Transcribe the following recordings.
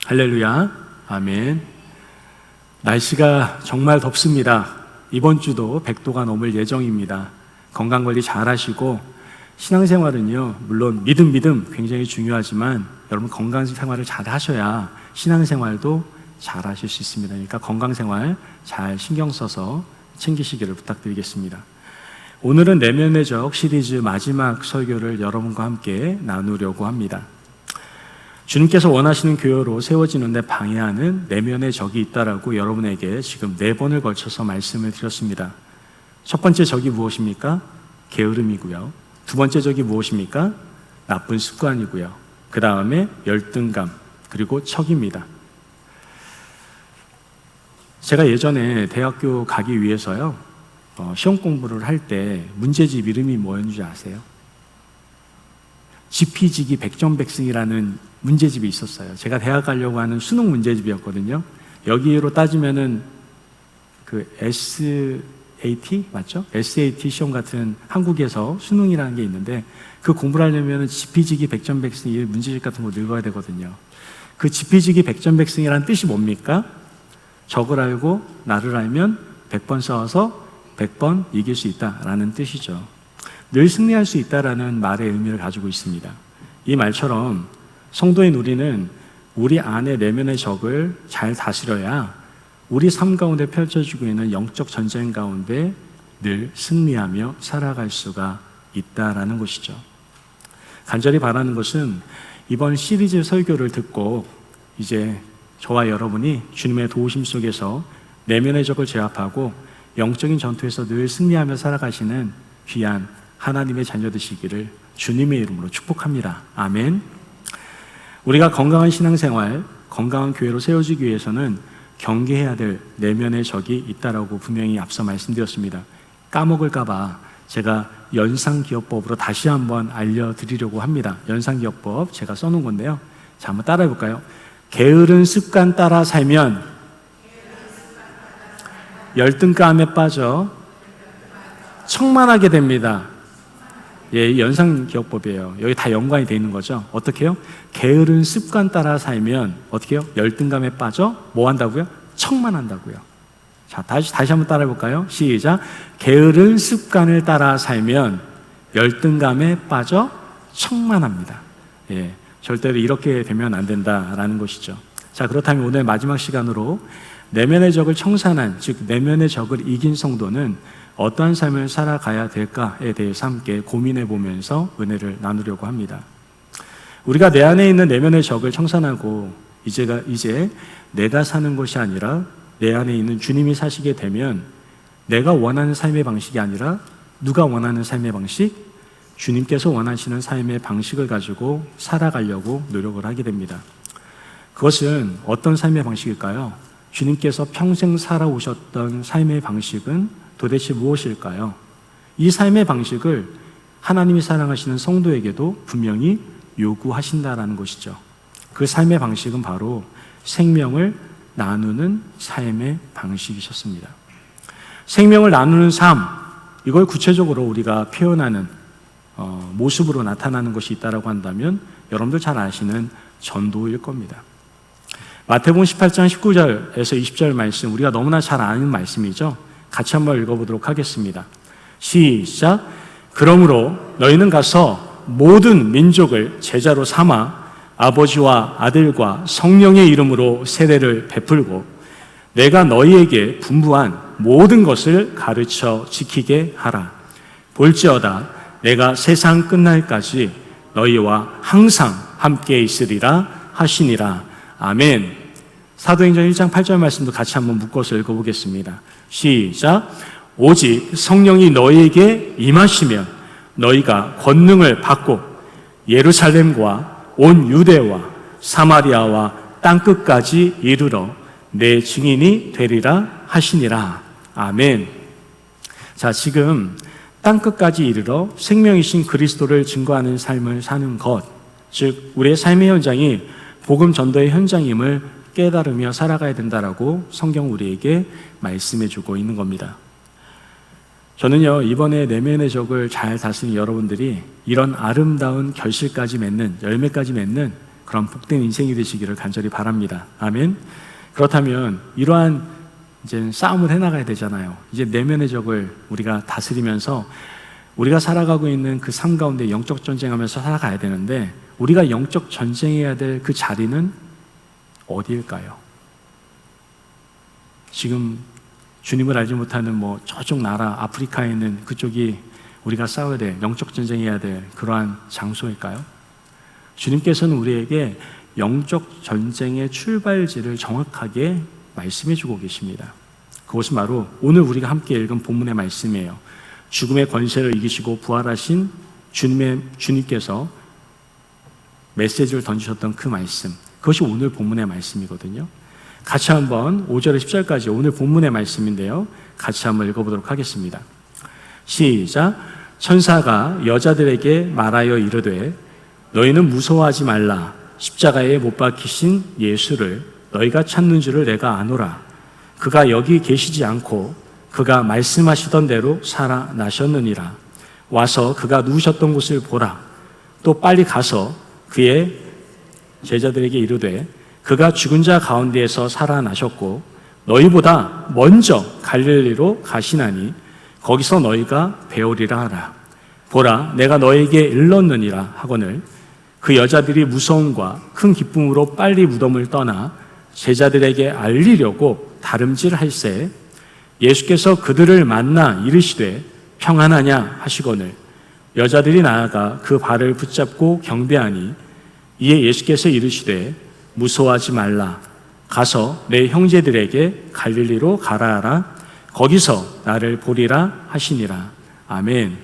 할렐루야. 아멘. 날씨가 정말 덥습니다. 이번 주도 100도가 넘을 예정입니다. 건강관리 잘 하시고, 신앙생활은요, 물론 믿음 굉장히 중요하지만 여러분 건강생활을 잘 하셔야 신앙생활도 잘 하실 수 있습니다. 그러니까 건강생활 잘 신경 써서 챙기시기를 부탁드리겠습니다. 오늘은 내면의 적 시리즈 마지막 설교를 여러분과 함께 나누려고 합니다. 주님께서 원하시는 교회로 세워지는데 방해하는 내면의 적이 있다라고 여러분에게 지금 4번을 걸쳐서 말씀을 드렸습니다. 첫 번째 적이 무엇입니까? 게으름이고요. 두 번째 적이 무엇입니까? 나쁜 습관이고요. 그 다음에 열등감, 그리고 척입니다. 제가 예전에 대학교 가기 위해서요, 시험 공부를 할 때 문제집 이름이 뭐였는지 아세요? 지피지기 백전백승이라는 문제집이 있었어요. 제가 대학 가려고 하는 수능 문제집이었거든요. 여기로 따지면은 그 SAT 맞죠? SAT 시험 같은 한국에서 수능이라는 게 있는데, 그 공부를 하려면 지피지기 백전백승 이 문제집 같은 거 읽어야 되거든요. 그 지피지기 백전백승이라는 뜻이 뭡니까? 적을 알고 나를 알면 100번 싸워서 100번 이길 수 있다라는 뜻이죠. 늘 승리할 수 있다라는 말의 의미를 가지고 있습니다. 이 말처럼 성도인 우리는 우리 안의 내면의 적을 잘 다스려야 우리 삶 가운데 펼쳐지고 있는 영적 전쟁 가운데 늘 승리하며 살아갈 수가 있다라는 것이죠. 간절히 바라는 것은 이번 시리즈 설교를 듣고 이제 저와 여러분이 주님의 도우심 속에서 내면의 적을 제압하고 영적인 전투에서 늘 승리하며 살아가시는 귀한 하나님의 자녀 되시기를 주님의 이름으로 축복합니다. 아멘. 우리가 건강한 신앙생활, 건강한 교회로 세워지기 위해서는 경계해야 될 내면의 적이 있다라고 분명히 앞서 말씀드렸습니다. 까먹을까봐 제가 연상기억법으로 다시 한번 알려드리려고 합니다. 연상기억법 제가 써놓은 건데요. 자, 한번 따라해 볼까요? 게으른 습관 따라 살면 열등감에 빠져 청만하게 됩니다. 예, 연상기억법이에요. 여기 다 연관이 되어 있는 거죠. 어떻게 해요? 게으른 습관 따라 살면 어떻게 해요? 열등감에 빠져 뭐 한다고요? 청만한다고요. 자, 다시 한번 따라해 볼까요? 시작. 게으른 습관을 따라 살면 열등감에 빠져 청만합니다. 예, 절대로 이렇게 되면 안 된다라는 것이죠. 자, 그렇다면 오늘 마지막 시간으로 내면의 적을 청산한, 즉 내면의 적을 이긴 성도는 어떠한 삶을 살아가야 될까에 대해서 함께 고민해 보면서 은혜를 나누려고 합니다. 우리가 내 안에 있는 내면의 적을 청산하고 이제 내가 사는 것이 아니라 내 안에 있는 주님이 사시게 되면 내가 원하는 삶의 방식이 아니라 누가 원하는 삶의 방식? 주님께서 원하시는 삶의 방식을 가지고 살아가려고 노력을 하게 됩니다. 그것은 어떤 삶의 방식일까요? 주님께서 평생 살아오셨던 삶의 방식은 도대체 무엇일까요? 이 삶의 방식을 하나님이 사랑하시는 성도에게도 분명히 요구하신다라는 것이죠. 그 삶의 방식은 바로 생명을 나누는 삶의 방식이셨습니다. 생명을 나누는 삶, 이걸 구체적으로 우리가 표현하는 모습으로 나타나는 것이 있다고 한다면 여러분들 잘 아시는 전도일 겁니다. 마태복음 18장 19절에서 20절 말씀, 우리가 너무나 잘 아는 말씀이죠. 같이 한번 읽어보도록 하겠습니다. 시작. 그러므로 너희는 가서 모든 민족을 제자로 삼아 아버지와 아들과 성령의 이름으로 세례를 베풀고 내가 너희에게 분부한 모든 것을 가르쳐 지키게 하라. 볼지어다 내가 세상 끝날까지 너희와 항상 함께 있으리라 하시니라. 아멘. 사도행전 1장 8절 말씀도 같이 한번 묶어서 읽어보겠습니다. 시작. 오직 성령이 너희에게 임하시면 너희가 권능을 받고 예루살렘과 온 유대와 사마리아와 땅끝까지 이르러 내 증인이 되리라 하시니라. 아멘. 자, 지금 땅끝까지 이르러 생명이신 그리스도를 증거하는 삶을 사는 것, 즉 우리의 삶의 현장이 복음 전도의 현장임을 깨달으며 살아가야 된다라고 성경 우리에게 말씀해주고 있는 겁니다. 저는요, 이번에 내면의 적을 잘 다스린 여러분들이 이런 아름다운 결실까지 맺는, 열매까지 맺는 그런 복된 인생이 되시기를 간절히 바랍니다. 아멘. 그렇다면 이러한 이제 싸움을 해나가야 되잖아요. 이제 내면의 적을 우리가 다스리면서 우리가 살아가고 있는 그 삶 가운데 영적 전쟁하면서 살아가야 되는데, 우리가 영적 전쟁해야 될 그 자리는 어디일까요? 지금 주님을 알지 못하는 저쪽 나라 아프리카에 있는 그쪽이 우리가 싸워야 될, 영적 전쟁해야 될 그러한 장소일까요? 주님께서는 우리에게 영적 전쟁의 출발지를 정확하게 말씀해 주고 계십니다. 그것은 바로 오늘 우리가 함께 읽은 본문의 말씀이에요. 죽음의 권세를 이기시고 부활하신 주님께서 메시지를 던지셨던 그 말씀, 그것이 오늘 본문의 말씀이거든요. 같이 한번 5절에서 10절까지 오늘 본문의 말씀인데요, 같이 한번 읽어보도록 하겠습니다. 시작. 천사가 여자들에게 말하여 이르되 너희는 무서워하지 말라. 십자가에 못 박히신 예수를 너희가 찾는 줄을 내가 아노라. 그가 여기 계시지 않고 그가 말씀하시던 대로 살아나셨느니라. 와서 그가 누우셨던 곳을 보라. 또 빨리 가서 그의 제자들에게 이르되 그가 죽은 자 가운데에서 살아나셨고 너희보다 먼저 갈릴리로 가시나니 거기서 너희가 배우리라 하라. 보라, 내가 너에게 일렀느니라 하거늘 그 여자들이 무서움과 큰 기쁨으로 빨리 무덤을 떠나 제자들에게 알리려고 다름질할새 예수께서 그들을 만나 이르시되 평안하냐 하시거늘 여자들이 나아가 그 발을 붙잡고 경배하니 이에 예수께서 이르시되 무서워하지 말라. 가서 내 형제들에게 갈릴리로 가라 하라. 거기서 나를 보리라 하시니라. 아멘.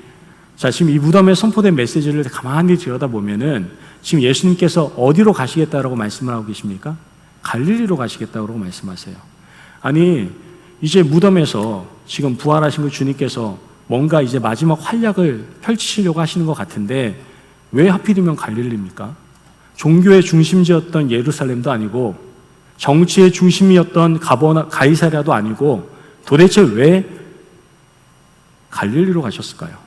자, 지금 이 무덤에 선포된 메시지를 가만히 들여다보면은 지금 예수님께서 어디로 가시겠다라고 말씀을 하고 계십니까? 갈릴리로 가시겠다고 말씀하세요. 아니, 이제 무덤에서 지금 부활하신 그 주님께서 뭔가 이제 마지막 활약을 펼치시려고 하시는 것 같은데 왜 하필이면 갈릴리입니까? 종교의 중심지였던 예루살렘도 아니고 정치의 중심이었던 가이사랴도 아니고 도대체 왜 갈릴리로 가셨을까요?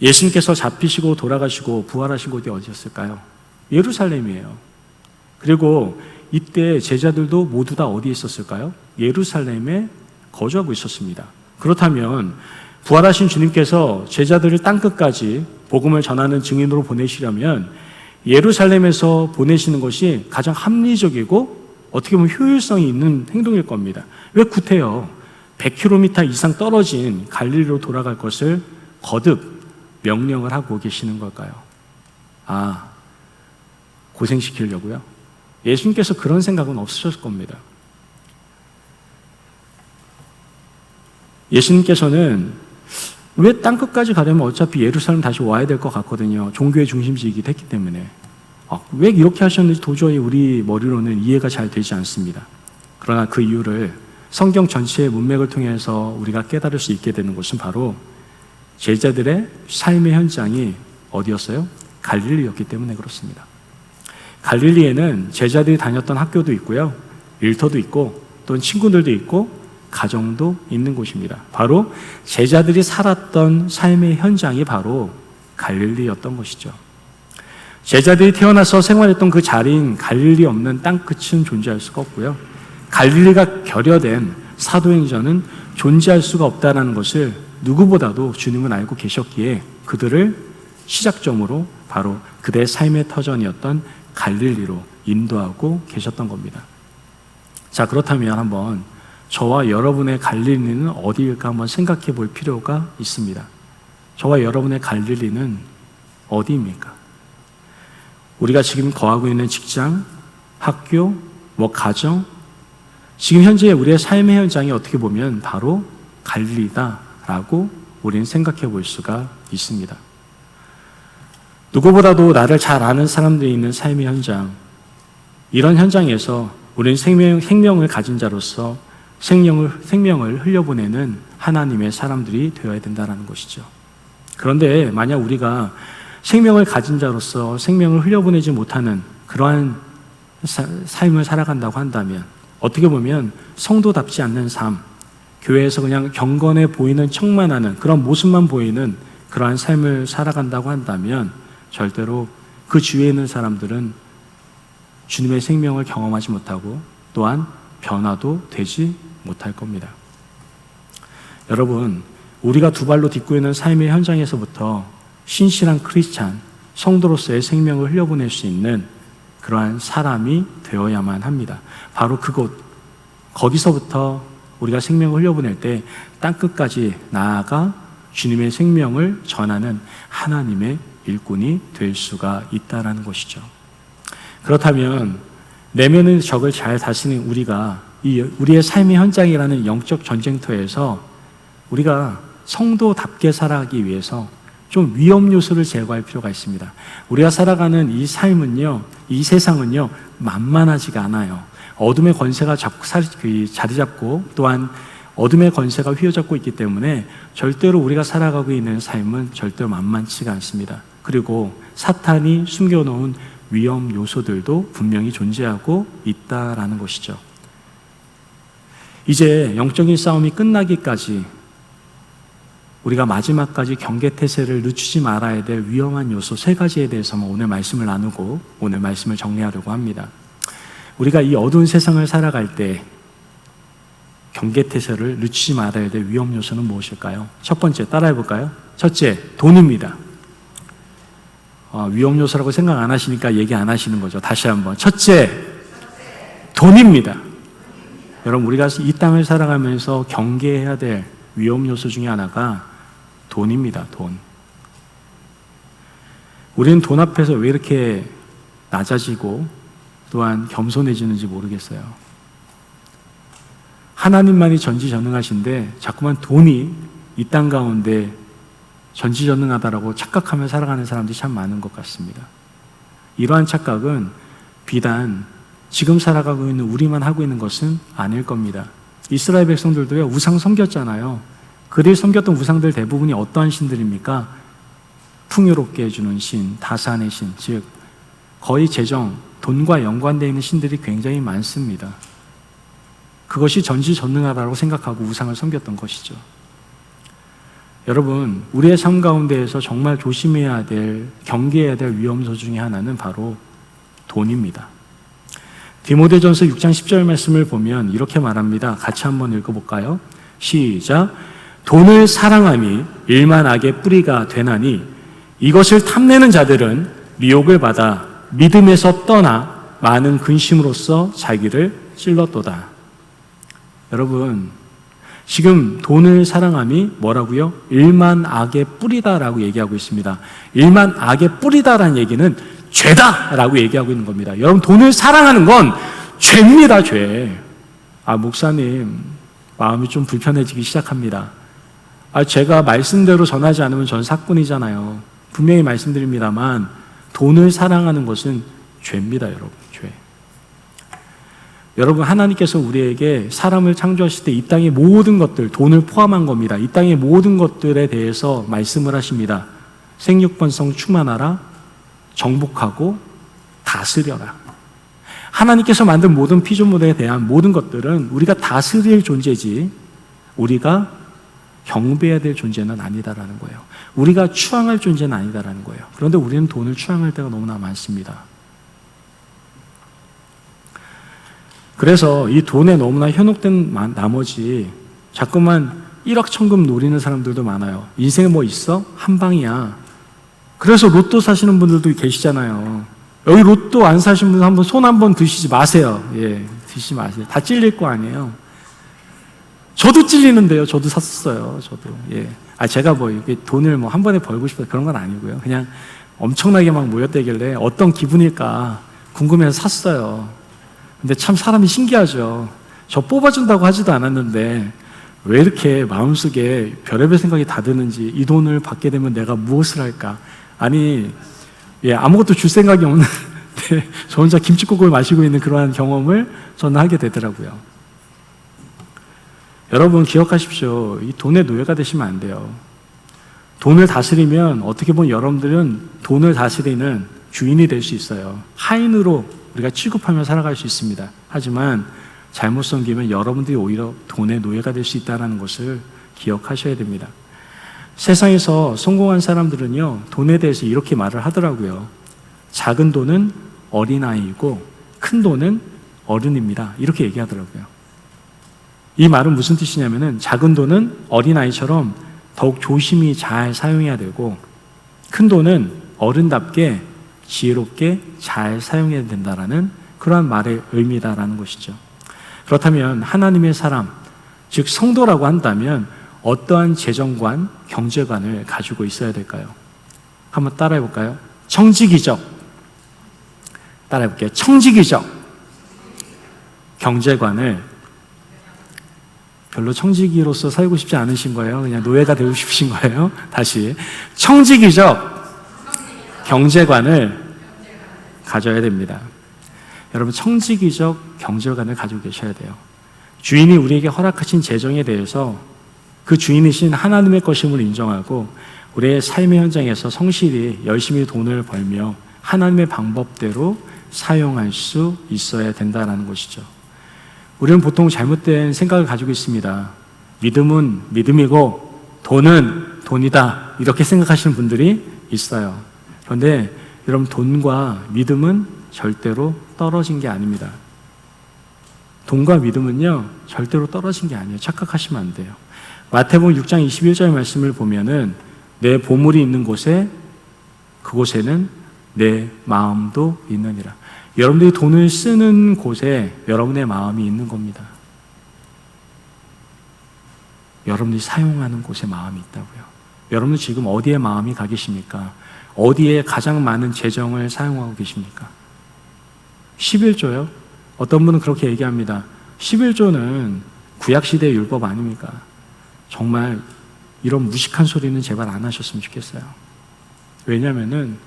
예수님께서 잡히시고 돌아가시고 부활하신 곳이 어디였을까요? 예루살렘이에요. 그리고 이때 제자들도 모두 다 어디에 있었을까요? 예루살렘에 거주하고 있었습니다. 그렇다면 부활하신 주님께서 제자들을 땅끝까지 복음을 전하는 증인으로 보내시려면 예루살렘에서 보내시는 것이 가장 합리적이고 어떻게 보면 효율성이 있는 행동일 겁니다. 왜 구태여 100km 이상 떨어진 갈릴리로 돌아갈 것을 거듭 명령을 하고 계시는 걸까요? 고생시키려고요? 예수님께서 그런 생각은 없으셨을 겁니다. 예수님께서는 왜 땅끝까지 가려면 어차피 예루살렘 다시 와야 될 것 같거든요. 종교의 중심지이기도 했기 때문에. 왜 이렇게 하셨는지 도저히 우리 머리로는 이해가 잘 되지 않습니다. 그러나 그 이유를 성경 전체의 문맥을 통해서 우리가 깨달을 수 있게 되는 것은 바로 제자들의 삶의 현장이 어디였어요? 갈릴리였기 때문에 그렇습니다. 갈릴리에는 제자들이 다녔던 학교도 있고요, 일터도 있고 또는 친구들도 있고 가정도 있는 곳입니다. 바로 제자들이 살았던 삶의 현장이 바로 갈릴리였던 것이죠. 제자들이 태어나서 생활했던 그 자리인 갈릴리 없는 땅끝은 존재할 수가 없고요, 갈릴리가 결여된 사도행전은 존재할 수가 없다는 것을 누구보다도 주님은 알고 계셨기에 그들을 시작점으로 바로 그들의 삶의 터전이었던 갈릴리로 인도하고 계셨던 겁니다. 자, 그렇다면 한번 저와 여러분의 갈릴리는 어디일까 한번 생각해 볼 필요가 있습니다. 저와 여러분의 갈릴리는 어디입니까? 우리가 지금 거하고 있는 직장, 학교, 가정, 지금 현재 우리의 삶의 현장이 어떻게 보면 바로 갈릴리다라고 우리는 생각해 볼 수가 있습니다. 누구보다도 나를 잘 아는 사람들이 있는 삶의 현장, 이런 현장에서 우리는 생명을 가진 자로서 생명을 흘려보내는 하나님의 사람들이 되어야 된다는 것이죠. 그런데 만약 우리가 생명을 가진 자로서 생명을 흘려보내지 못하는 그러한 삶을 살아간다고 한다면, 어떻게 보면 성도답지 않는 삶, 교회에서 그냥 경건해 보이는 척만 하는 그런 모습만 보이는 그러한 삶을 살아간다고 한다면 절대로 그 주위에 있는 사람들은 주님의 생명을 경험하지 못하고 또한 변화도 되지 못할 겁니다. 여러분, 우리가 두 발로 딛고 있는 삶의 현장에서부터 신실한 크리스찬, 성도로서의 생명을 흘려보낼 수 있는 그러한 사람이 되어야만 합니다. 바로 거기서부터 우리가 생명을 흘려보낼 때 땅끝까지 나아가 주님의 생명을 전하는 하나님의 일꾼이 될 수가 있다는 것이죠. 그렇다면 내면의 적을 잘 다스리는 우리가 우리의 삶의 현장이라는 영적 전쟁터에서 우리가 성도답게 살아가기 위해서 좀 위험 요소를 제거할 필요가 있습니다. 우리가 살아가는 이 삶은요, 이 세상은요, 만만하지가 않아요. 어둠의 권세가 자리 잡고 또한 어둠의 권세가 휘어잡고 있기 때문에 절대로 우리가 살아가고 있는 삶은 절대로 만만치가 않습니다. 그리고 사탄이 숨겨놓은 위험 요소들도 분명히 존재하고 있다라는 것이죠. 이제 영적인 싸움이 끝나기까지 우리가 마지막까지 경계태세를 늦추지 말아야 될 위험한 요소 3가지에 대해서만 오늘 말씀을 나누고 오늘 말씀을 정리하려고 합니다. 우리가 이 어두운 세상을 살아갈 때 경계태세를 늦추지 말아야 될 위험 요소는 무엇일까요? 첫 번째, 따라해볼까요? 첫째, 돈입니다. 위험 요소라고 생각 안 하시니까 얘기 안 하시는 거죠. 다시 한번. 첫째, 돈입니다. 여러분, 우리가 이 땅을 살아가면서 경계해야 될 위험 요소 중에 하나가 돈입니다. 돈. 우리는 돈 앞에서 왜 이렇게 낮아지고 또한 겸손해지는지 모르겠어요. 하나님만이 전지전능하신데 자꾸만 돈이 이 땅 가운데 전지전능하다라고 착각하며 살아가는 사람들이 참 많은 것 같습니다. 이러한 착각은 비단 지금 살아가고 있는 우리만 하고 있는 것은 아닐 겁니다. 이스라엘 백성들도요, 우상 섬겼잖아요. 그들 섬겼던 우상들 대부분이 어떠한 신들입니까? 풍요롭게 해주는 신, 다산의 신, 즉 거의 돈과 연관되어 있는 신들이 굉장히 많습니다. 그것이 전지전능하다고 생각하고 우상을 섬겼던 것이죠. 여러분, 우리의 삶 가운데에서 정말 조심해야 될, 경계해야 될 위험소 중에 하나는 바로 돈입니다. 디모데전서 6장 10절 말씀을 보면 이렇게 말합니다. 같이 한번 읽어볼까요? 시작. 돈을 사랑함이 일만 악의 뿌리가 되나니 이것을 탐내는 자들은 미혹을 받아 믿음에서 떠나 많은 근심으로써 자기를 찔렀도다. 여러분, 지금 돈을 사랑함이 뭐라고요? 일만 악의 뿌리다라고 얘기하고 있습니다. 일만 악의 뿌리다라는 얘기는 죄다라고 얘기하고 있는 겁니다. 여러분, 돈을 사랑하는 건 죄입니다, 죄. 목사님, 마음이 좀 불편해지기 시작합니다. 제가 말씀대로 전하지 않으면 전 사꾼이잖아요. 분명히 말씀드립니다만 돈을 사랑하는 것은 죄입니다, 여러분. 죄. 여러분, 하나님께서 우리에게 사람을 창조하실 때 이 땅의 모든 것들, 돈을 포함한 겁니다. 이 땅의 모든 것들에 대해서 말씀을 하십니다. 생육번성 충만하라, 정복하고 다스려라. 하나님께서 만든 모든 피조물에 대한 모든 것들은 우리가 다스릴 존재지 우리가 경배해야 될 존재는 아니다라는 거예요. 우리가 추앙할 존재는 아니다라는 거예요. 그런데 우리는 돈을 추앙할 때가 너무나 많습니다. 그래서 이 돈에 너무나 현혹된 나머지 자꾸만 1억 천금 노리는 사람들도 많아요. 인생에 뭐 있어? 한 방이야. 그래서 로또 사시는 분들도 계시잖아요. 여기 로또 안 사신 분 한번 손 한번 드시지 마세요. 예, 드시지 마세요. 다 찔릴 거 아니에요. 저도 찔리는데요. 저도 샀었어요. 저도. 예. 제가 이게 돈을 한 번에 벌고 싶다 그런 건 아니고요. 그냥 엄청나게 막 모였다길래 어떤 기분일까 궁금해서 샀어요. 근데 참 사람이 신기하죠. 저 뽑아준다고 하지도 않았는데 왜 이렇게 마음속에 별의별 생각이 다 드는지, 이 돈을 받게 되면 내가 무엇을 할까? 아무것도 줄 생각이 없는데 저 혼자 김치국을 마시고 있는 그러한 경험을 저는 하게 되더라고요. 여러분, 기억하십시오. 이 돈의 노예가 되시면 안 돼요. 돈을 다스리면 어떻게 보면 여러분들은 돈을 다스리는 주인이 될 수 있어요. 하인으로 우리가 취급하며 살아갈 수 있습니다. 하지만 잘못 섬기면 여러분들이 오히려 돈의 노예가 될 수 있다는 것을 기억하셔야 됩니다. 세상에서 성공한 사람들은요, 돈에 대해서 이렇게 말을 하더라고요. 작은 돈은 어린아이이고 큰 돈은 어른입니다. 이렇게 얘기하더라고요. 이 말은 무슨 뜻이냐면은 작은 돈은 어린아이처럼 더욱 조심히 잘 사용해야 되고 큰 돈은 어른답게 지혜롭게 잘 사용해야 된다라는 그러한 말의 의미다라는 것이죠. 그렇다면 하나님의 사람, 즉 성도라고 한다면 어떠한 재정관, 경제관을 가지고 있어야 될까요? 한번 따라해 볼까요? 청지기적, 따라해 볼게요. 청지기적 경제관을, 별로 청지기로서 살고 싶지 않으신 거예요? 그냥 노예가 되고 싶으신 거예요? 다시, 청지기적 경제관을 가져야 됩니다. 여러분, 청지기적 경제관을 가지고 계셔야 돼요. 주인이 우리에게 허락하신 재정에 대해서 그 주인이신 하나님의 것임을 인정하고 우리의 삶의 현장에서 성실히 열심히 돈을 벌며 하나님의 방법대로 사용할 수 있어야 된다는 것이죠. 우리는 보통 잘못된 생각을 가지고 있습니다. 믿음은 믿음이고 돈은 돈이다, 이렇게 생각하시는 분들이 있어요. 그런데 여러분, 돈과 믿음은 절대로 떨어진 게 아닙니다. 돈과 믿음은요, 절대로 떨어진 게 아니에요. 착각하시면 안 돼요. 마태복음 6장 21절 말씀을 보면은 내 보물이 있는 곳에, 그곳에는 내 마음도 있느니라. 여러분들이 돈을 쓰는 곳에 여러분의 마음이 있는 겁니다. 여러분들이 사용하는 곳에 마음이 있다고요. 여러분 지금 어디에 마음이 가 계십니까? 어디에 가장 많은 재정을 사용하고 계십니까? 11조요? 어떤 분은 그렇게 얘기합니다. 11조는 구약시대의 율법 아닙니까? 정말 이런 무식한 소리는 제발 안 하셨으면 좋겠어요. 왜냐하면은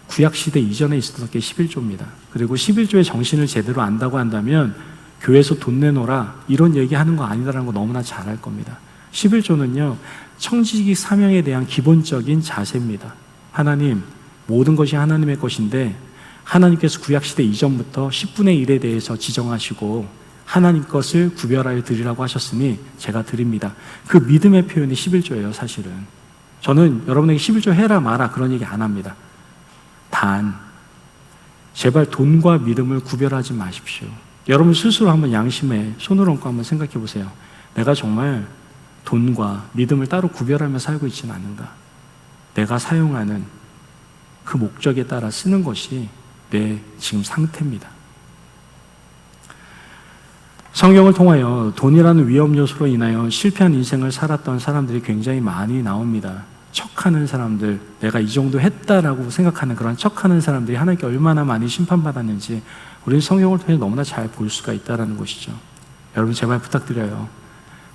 구약시대 이전에 있었던 게 11조입니다. 그리고 11조의 정신을 제대로 안다고 한다면 교회에서 돈 내놓으라 이런 얘기하는 거 아니다라는 거 너무나 잘 알 겁니다. 11조는요, 청지기 사명에 대한 기본적인 자세입니다. 하나님, 모든 것이 하나님의 것인데 하나님께서 구약시대 이전부터 10분의 1에 대해서 지정하시고 하나님 것을 구별하여 드리라고 하셨으니 제가 드립니다. 그 믿음의 표현이 11조예요. 사실은 저는 여러분에게 11조 해라 마라 그런 얘기 안 합니다. 단 제발 돈과 믿음을 구별하지 마십시오. 여러분 스스로 한번 양심에 손을 얹고 한번 생각해 보세요. 내가 정말 돈과 믿음을 따로 구별하며 살고 있지는 않은가? 내가 사용하는 그 목적에 따라 쓰는 것이 내 지금 상태입니다. 성경을 통하여 돈이라는 위험 요소로 인하여 실패한 인생을 살았던 사람들이 굉장히 많이 나옵니다. 척하는 사람들, 내가 이 정도 했다라고 생각하는 그런 척하는 사람들이 하나님께 얼마나 많이 심판받았는지 우리는 성경을 통해 너무나 잘 볼 수가 있다는 것이죠. 여러분 제발 부탁드려요.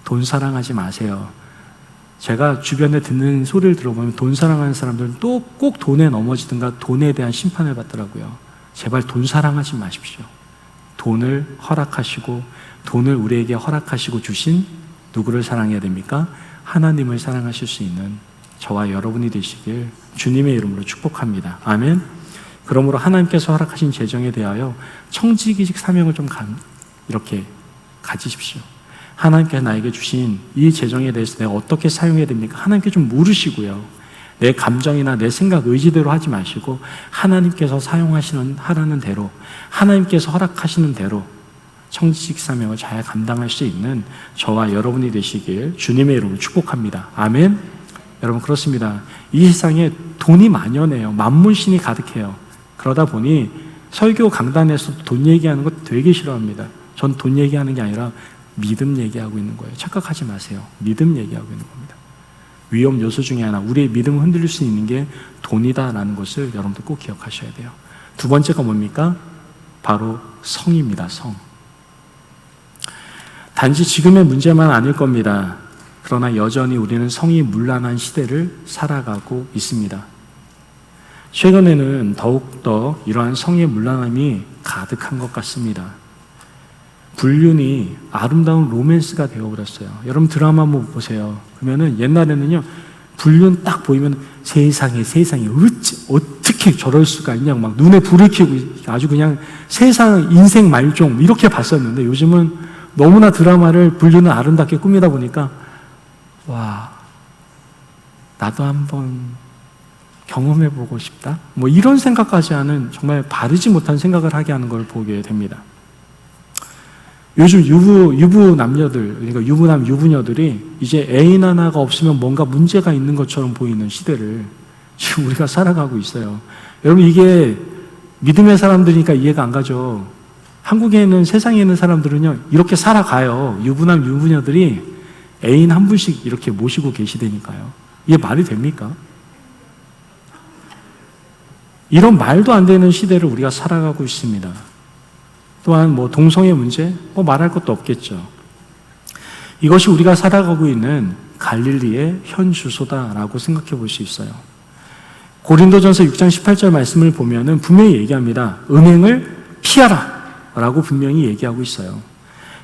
돈 사랑하지 마세요. 제가 주변에 듣는 소리를 들어보면 돈 사랑하는 사람들은 또 꼭 돈에 넘어지든가 돈에 대한 심판을 받더라고요. 제발 돈 사랑하지 마십시오. 돈을 허락하시고 돈을 우리에게 허락하시고 주신 누구를 사랑해야 됩니까? 하나님을 사랑하실 수 있는 저와 여러분이 되시길 주님의 이름으로 축복합니다. 아멘. 그러므로 하나님께서 허락하신 재정에 대하여 청지기직 사명을 좀 이렇게 가지십시오. 하나님께서 나에게 주신 이 재정에 대해서 내가 어떻게 사용해야 됩니까? 하나님께 좀 물으시고요. 내 감정이나 내 생각, 의지대로 하지 마시고 하나님께서 하라는 대로, 하나님께서 허락하시는 대로 청지직 사명을 잘 감당할 수 있는 저와 여러분이 되시길 주님의 이름으로 축복합니다. 아멘. 여러분 그렇습니다. 이 세상에 돈이 만연해요. 만물신이 가득해요. 그러다 보니 설교 강단에서 돈 얘기하는 거 되게 싫어합니다. 전 돈 얘기하는 게 아니라 믿음 얘기하고 있는 거예요. 착각하지 마세요. 믿음 얘기하고 있는 겁니다. 위험 요소 중에 하나, 우리의 믿음을 흔들릴 수 있는 게 돈이다라는 것을 여러분들 꼭 기억하셔야 돼요. 두 번째가 뭡니까? 바로 성입니다. 성. 단지 지금의 문제만 아닐 겁니다. 그러나 여전히 우리는 성이 문란한 시대를 살아가고 있습니다. 최근에는 더욱더 이러한 성의 문란함이 가득한 것 같습니다. 불륜이 아름다운 로맨스가 되어버렸어요. 여러분 드라마 한번 보세요. 그러면은 옛날에는요, 불륜 딱 보이면 세상에 어떻게 저럴 수가 있냐고 막 눈에 불을 켜고 아주 그냥 세상 인생 말종 이렇게 봤었는데 요즘은 너무나 드라마를 불륜을 아름답게 꾸미다 보니까 와, 나도 한번 경험해보고 싶다? 뭐 이런 생각까지 하는 정말 바르지 못한 생각을 하게 하는 걸 보게 됩니다. 요즘 유부 남녀들, 그러니까 유부남, 유부녀들이 이제 애인 하나가 없으면 뭔가 문제가 있는 것처럼 보이는 시대를 지금 우리가 살아가고 있어요. 여러분, 이게 믿음의 사람들이니까 이해가 안 가죠. 한국에 있는, 세상에 있는 사람들은요, 이렇게 살아가요. 유부남, 유부녀들이 애인 한 분씩 이렇게 모시고 계시다니까요. 이게 말이 됩니까? 이런 말도 안 되는 시대를 우리가 살아가고 있습니다. 또한 뭐 동성애 문제, 뭐 말할 것도 없겠죠. 이것이 우리가 살아가고 있는 갈릴리의 현 주소다라고 생각해 볼 수 있어요. 고린도전서 6장 18절 말씀을 보면은 분명히 얘기합니다. 음행을 피하라 라고 분명히 얘기하고 있어요.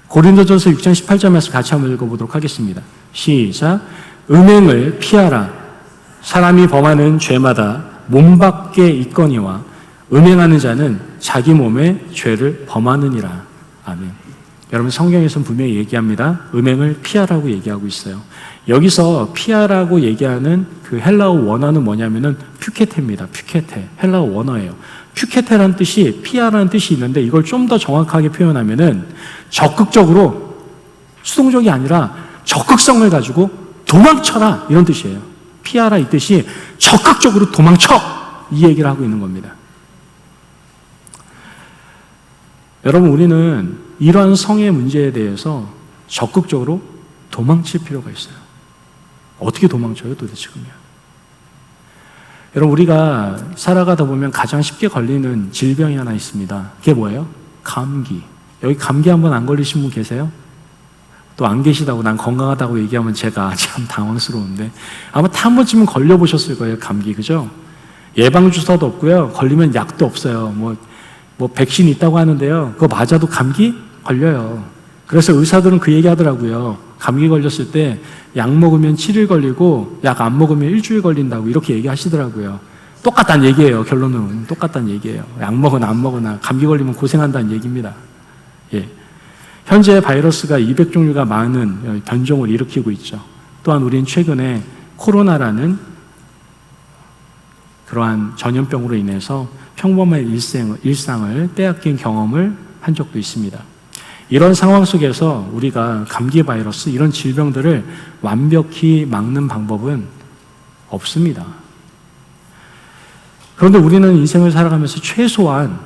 고린도전서 6장 18절 말씀 같이 한번 읽어보도록 하겠습니다. 시작. 음행을 피하라. 사람이 범하는 죄마다 몸 밖에 있거니와 음행하는 자는 자기 몸에 죄를 범하느니라. 아멘. 여러분, 성경에서는 분명히 얘기합니다. 음행을 피하라고 얘기하고 있어요. 여기서 피하라고 얘기하는 그 헬라어 원어는 뭐냐면은 퓨케테입니다. 퓨케테. 헬라어 원어예요. 퓨케테라는 뜻이, 피하라는 뜻이 있는데 이걸 좀 더 정확하게 표현하면은 적극적으로, 수동적이 아니라 적극성을 가지고 도망쳐라, 이런 뜻이에요. 피하라 이 뜻이 적극적으로 도망쳐, 이 얘기를 하고 있는 겁니다. 여러분, 우리는 이러한 성의 문제에 대해서 적극적으로 도망칠 필요가 있어요. 어떻게 도망쳐요, 도대체 그러면? 여러분, 우리가 살아가다 보면 가장 쉽게 걸리는 질병이 하나 있습니다. 그게 뭐예요? 감기. 여기 감기 한번 안 걸리신 분 계세요? 또 안 계시다고 난 건강하다고 얘기하면 제가 참 당황스러운데 아마 한 번쯤은 걸려보셨을 거예요, 감기. 그죠? 예방주사도 없고요. 걸리면 약도 없어요. 뭐 백신 있다고 하는데요. 그거 맞아도 감기 걸려요. 그래서 의사들은 그 얘기 하더라고요. 감기 걸렸을 때 약 먹으면 7일 걸리고 약 안 먹으면 일주일 걸린다고 이렇게 얘기하시더라고요. 똑같다는 얘기예요. 결론은 똑같다는 얘기예요. 약 먹으나 안 먹으나 감기 걸리면 고생한다는 얘기입니다. 예. 현재 바이러스가 200종류가 많은 변종을 일으키고 있죠. 또한 우리는 최근에 코로나라는 그러한 전염병으로 인해서 평범한 일상을 빼앗긴 경험을 한 적도 있습니다. 이런 상황 속에서 우리가 감기 바이러스, 이런 질병들을 완벽히 막는 방법은 없습니다. 그런데 우리는 인생을 살아가면서 최소한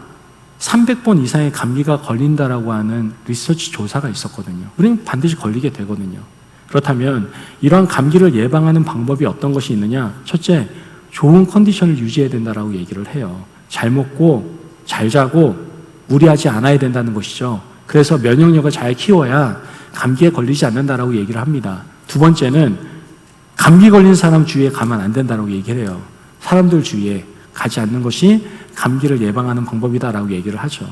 300번 이상의 감기가 걸린다라고 하는 리서치 조사가 있었거든요. 우리는 반드시 걸리게 되거든요. 그렇다면 이러한 감기를 예방하는 방법이 어떤 것이 있느냐? 첫째, 좋은 컨디션을 유지해야 된다라고 얘기를 해요. 잘 먹고 잘 자고 무리하지 않아야 된다는 것이죠. 그래서 면역력을 잘 키워야 감기에 걸리지 않는다라고 얘기를 합니다. 두 번째는 감기 걸린 사람 주위에 가면 안 된다라고 얘기를 해요. 사람들 주위에 가지 않는 것이 감기를 예방하는 방법이다라고 얘기를 하죠.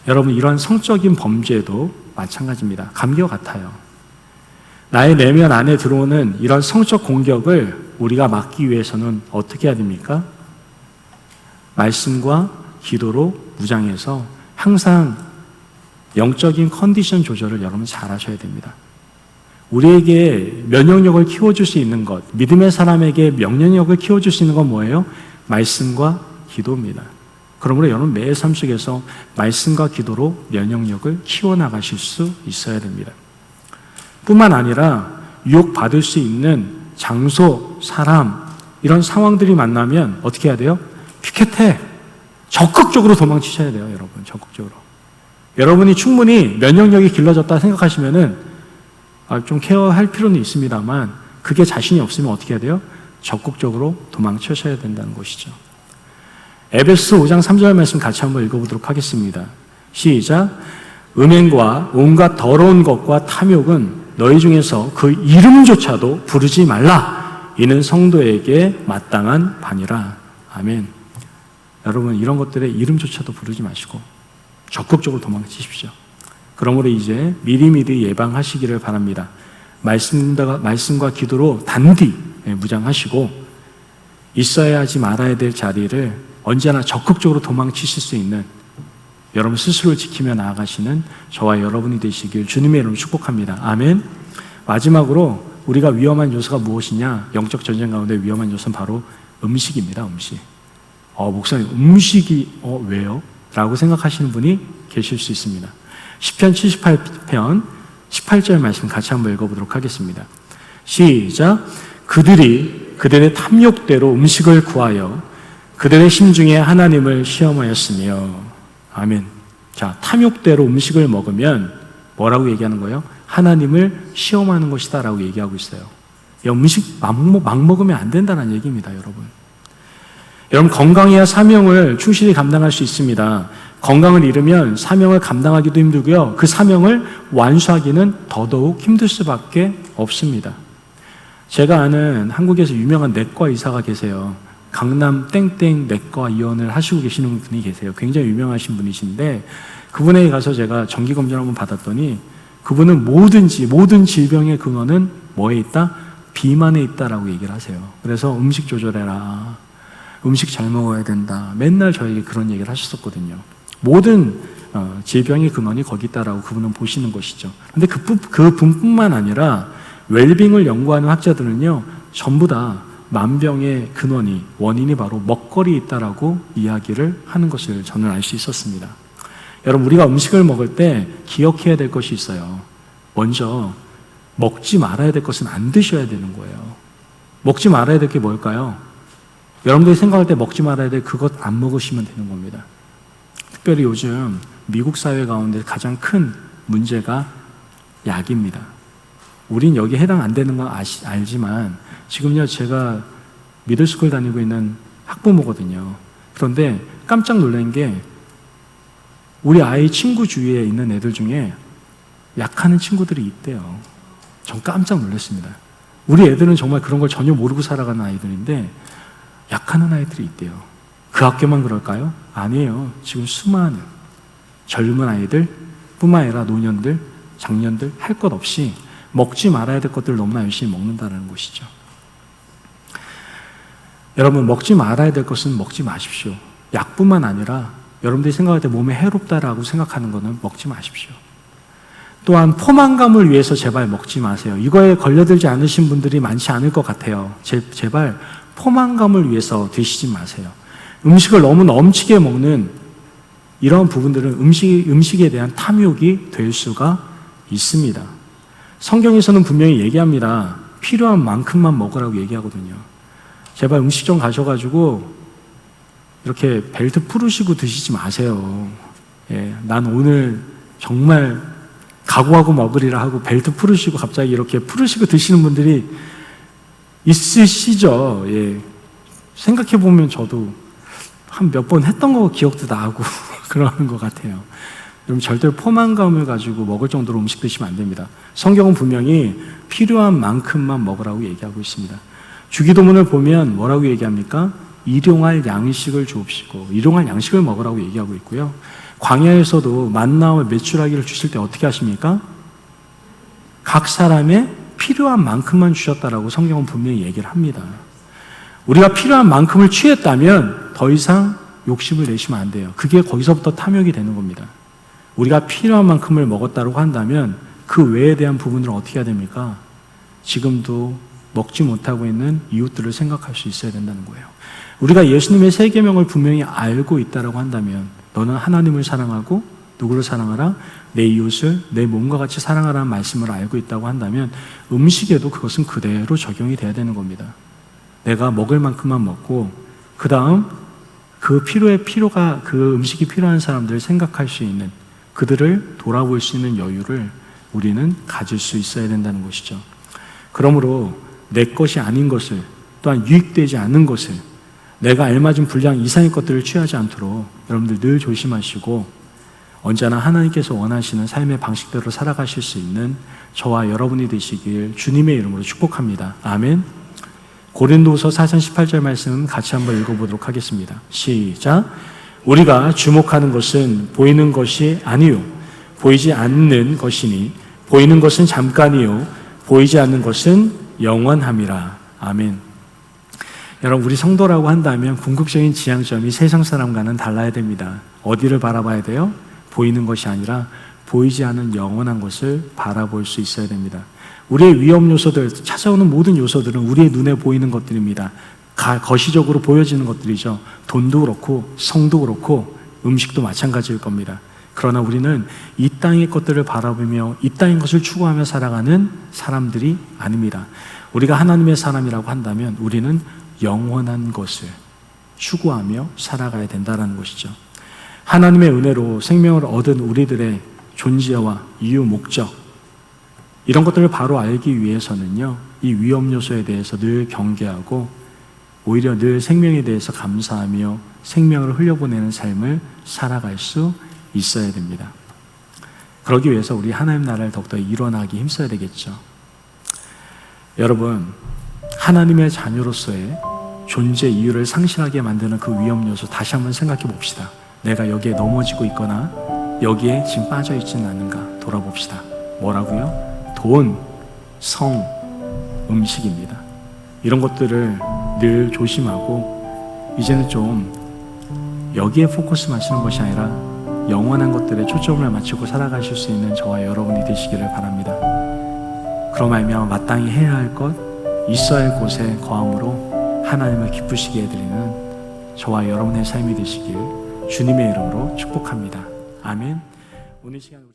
여러분, 이런 성적인 범죄도 마찬가지입니다. 감기와 같아요. 나의 내면 안에 들어오는 이런 성적 공격을 우리가 막기 위해서는 어떻게 해야 됩니까? 말씀과 기도로 무장해서 항상 영적인 컨디션 조절을 여러분 잘 하셔야 됩니다. 우리에게 면역력을 키워줄 수 있는 것, 믿음의 사람에게 면역력을 키워줄 수 있는 건 뭐예요? 말씀과 기도입니다. 그러므로 여러분 매일 삶 속에서 말씀과 기도로 면역력을 키워나가실 수 있어야 됩니다. 뿐만 아니라 유혹받을 수 있는 장소, 사람, 이런 상황들이 만나면 어떻게 해야 돼요? 피켓해. 적극적으로 도망치셔야 돼요, 여러분. 적극적으로. 여러분이 충분히 면역력이 길러졌다 생각하시면은 좀 케어할 필요는 있습니다만 그게 자신이 없으면 어떻게 해야 돼요? 적극적으로 도망치셔야 된다는 것이죠. 에베소서 5장 3절 말씀 같이 한번 읽어보도록 하겠습니다. 시작. 음행과 온갖 더러운 것과 탐욕은 너희 중에서 그 이름조차도 부르지 말라. 이는 성도에게 마땅한 바니라. 아멘. 여러분, 이런 것들의 이름조차도 부르지 마시고 적극적으로 도망치십시오. 그러므로 이제 미리미리 예방하시기를 바랍니다. 말씀과 기도로 단디 무장하시고 있어야 하지 말아야 될 자리를 언제나 적극적으로 도망치실 수 있는 여러분 스스로를 지키며 나아가시는 저와 여러분이 되시길 주님의 이름으로 축복합니다. 아멘. 마지막으로 우리가 위험한 요소가 무엇이냐? 영적 전쟁 가운데 위험한 요소는 바로 음식입니다. 음식. 목사님, 음식이 왜요? 라고 생각하시는 분이 계실 수 있습니다. 시편 78편 18절 말씀 같이 한번 읽어보도록 하겠습니다. 시작. 그들이 그들의 탐욕대로 음식을 구하여 그들의 심중에 하나님을 시험하였으며. 아멘. 자, 탐욕대로 음식을 먹으면 뭐라고 얘기하는 거예요? 하나님을 시험하는 것이다 라고 얘기하고 있어요. 음식 막 먹으면 안 된다는 얘기입니다, 여러분. 여러분, 건강해야 사명을 충실히 감당할 수 있습니다. 건강을 잃으면 사명을 감당하기도 힘들고요. 그 사명을 완수하기는 더더욱 힘들 수밖에 없습니다. 제가 아는 한국에서 유명한 내과 의사가 계세요. 강남 땡땡 내과 의원을 하시고 계시는 분이 계세요. 굉장히 유명하신 분이신데 그분에게 가서 제가 정기검진을 한번 받았더니 그분은 모든 질병의 근원은 뭐에 있다? 비만에 있다라고 얘기를 하세요. 그래서 음식 조절해라. 음식 잘 먹어야 된다. 맨날 저에게 그런 얘기를 하셨었거든요. 모든 질병의 근원이 거기 있다라고 그분은 보시는 것이죠. 근데 그분뿐만 아니라 웰빙을 연구하는 학자들은요, 전부 다 만병의 원인이 바로 먹거리에 있다라고 이야기를 하는 것을 저는 알 수 있었습니다. 여러분, 우리가 음식을 먹을 때 기억해야 될 것이 있어요. 먼저 먹지 말아야 될 것은 안 드셔야 되는 거예요. 먹지 말아야 될 게 뭘까요? 여러분들이 생각할 때 먹지 말아야 될 그것 안 먹으시면 되는 겁니다. 특별히 요즘 미국 사회 가운데 가장 큰 문제가 약입니다. 우린 여기 해당 안 되는 건 알지만 지금요, 제가 미들스쿨 다니고 있는 학부모거든요. 그런데 깜짝 놀란 게 우리 아이 친구 주위에 있는 애들 중에 약하는 친구들이 있대요. 전 깜짝 놀랐습니다. 우리 애들은 정말 그런 걸 전혀 모르고 살아가는 아이들인데 약하는 아이들이 있대요. 그 학교만 그럴까요? 아니에요. 지금 수많은 젊은 아이들 뿐만 아니라 노년들, 장년들 할 것 없이 먹지 말아야 될 것들을 너무나 열심히 먹는다는 것이죠. 여러분, 먹지 말아야 될 것은 먹지 마십시오. 약뿐만 아니라 여러분들이 생각할 때 몸에 해롭다라고 생각하는 것은 먹지 마십시오. 또한 포만감을 위해서 제발 먹지 마세요. 이거에 걸려들지 않으신 분들이 많지 않을 것 같아요. 제발 포만감을 위해서 드시지 마세요. 음식을 너무 넘치게 먹는 이런 부분들은 음식에 대한 탐욕이 될 수가 있습니다. 성경에서는 분명히 얘기합니다. 필요한 만큼만 먹으라고 얘기하거든요. 제발 음식점 가셔가지고 이렇게 벨트 풀으시고 드시지 마세요. 난 오늘 정말 각오하고 먹으리라 하고 벨트 풀으시고 갑자기 이렇게 풀으시고 드시는 분들이 있으시죠. 생각해보면 저도 한 몇 번 했던 거 기억도 나고 그러는 것 같아요. 여러분, 절대로 포만감을 가지고 먹을 정도로 음식 드시면 안 됩니다. 성경은 분명히 필요한 만큼만 먹으라고 얘기하고 있습니다. 주기도문을 보면 뭐라고 얘기합니까? 일용할 양식을 주옵시고 일용할 양식을 먹으라고 얘기하고 있고요. 광야에서도 만나와 메추라기를 주실 때 어떻게 하십니까? 각 사람의 필요한 만큼만 주셨다라고 성경은 분명히 얘기를 합니다. 우리가 필요한 만큼을 취했다면 더 이상 욕심을 내시면 안 돼요. 그게 거기서부터 탐욕이 되는 겁니다. 우리가 필요한 만큼을 먹었다고 한다면 그 외에 대한 부분들은 어떻게 해야 됩니까? 지금도 먹지 못하고 있는 이웃들을 생각할 수 있어야 된다는 거예요. 우리가 예수님의 세 계명을 분명히 알고 있다고 한다면 너는 하나님을 사랑하고 누구를 사랑하라? 내 이웃을 내 몸과 같이 사랑하라는 말씀을 알고 있다고 한다면 음식에도 그것은 그대로 적용이 돼야 되는 겁니다. 내가 먹을 만큼만 먹고 그 다음 그 음식이 필요한 사람들을 생각할 수 있는, 그들을 돌아볼 수 있는 여유를 우리는 가질 수 있어야 된다는 것이죠. 그러므로 내 것이 아닌 것을, 또한 유익되지 않는 것을, 내가 알맞은 분량 이상의 것들을 취하지 않도록 여러분들 늘 조심하시고 언제나 하나님께서 원하시는 삶의 방식대로 살아가실 수 있는 저와 여러분이 되시길 주님의 이름으로 축복합니다. 아멘. 고린도서 4장 18절 말씀 같이 한번 읽어보도록 하겠습니다. 시작. 우리가 주목하는 것은 보이는 것이 아니요 보이지 않는 것이니 보이는 것은 잠깐이요 보이지 않는 것은 영원함이라. 아멘. 여러분, 우리 성도라고 한다면 궁극적인 지향점이 세상 사람과는 달라야 됩니다. 어디를 바라봐야 돼요? 보이는 것이 아니라 보이지 않는 영원한 것을 바라볼 수 있어야 됩니다. 우리의 위험 요소들, 찾아오는 모든 요소들은 우리의 눈에 보이는 것들입니다. 거시적으로 보여지는 것들이죠. 돈도 그렇고 성도 그렇고 음식도 마찬가지일 겁니다. 그러나 우리는 이 땅의 것들을 바라보며 이 땅의 것을 추구하며 살아가는 사람들이 아닙니다. 우리가 하나님의 사람이라고 한다면 우리는 영원한 것을 추구하며 살아가야 된다는 것이죠. 하나님의 은혜로 생명을 얻은 우리들의 존재와 이유, 목적, 이런 것들을 바로 알기 위해서는요, 이 위험 요소에 대해서 늘 경계하고 오히려 늘 생명에 대해서 감사하며 생명을 흘려보내는 삶을 살아갈 수 있어야 됩니다. 그러기 위해서 우리 하나님 나라를 더욱더 일원하기 힘써야 되겠죠. 여러분, 하나님의 자녀로서의 존재 이유를 상실하게 만드는 그 위험 요소 다시 한번 생각해 봅시다. 내가 여기에 넘어지고 있거나 여기에 지금 빠져 있지는 않는가 돌아봅시다. 뭐라고요? 돈, 성, 음식입니다. 이런 것들을 늘 조심하고 이제는 좀 여기에 포커스 맞추는 것이 아니라 영원한 것들에 초점을 맞추고 살아가실 수 있는 저와 여러분이 되시기를 바랍니다. 그럼 알면 마땅히 해야 할 것, 있어야 할 곳에 거함으로 하나님을 기쁘시게 해드리는 저와 여러분의 삶이 되시길 주님의 이름으로 축복합니다. 아멘. 오늘 시간